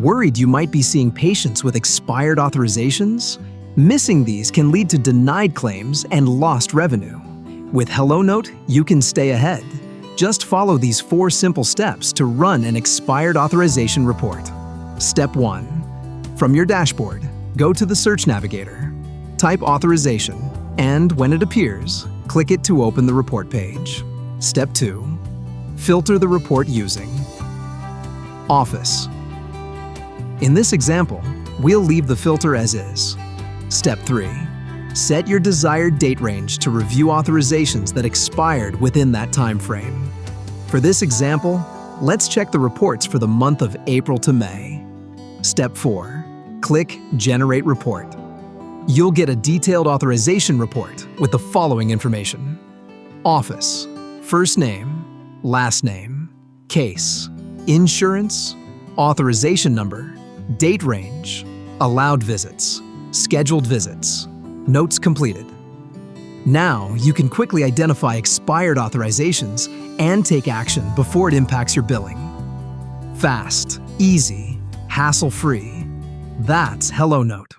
Worried you might be seeing patients with expired authorizations? Missing these can lead to denied claims and lost revenue. With HelloNote, you can stay ahead. Just follow these 4 simple steps to run an expired authorization report. Step 1. From your dashboard, go to the search navigator. Type authorization, and when it appears, click it to open the report page. Step 2. Filter the report using Office. In this example, we'll leave the filter as is. Step 3. Set your desired date range to review authorizations that expired within that time frame. For this example, let's check the reports for the month of April to May. Step 4. Click Generate Report. You'll get a detailed authorization report with the following information: office, first name, last name, case, insurance, authorization number, date range, allowed visits, scheduled visits, notes completed. Now, you can quickly identify expired authorizations and take action before it impacts your billing. Fast, easy, hassle-free. That's HelloNote.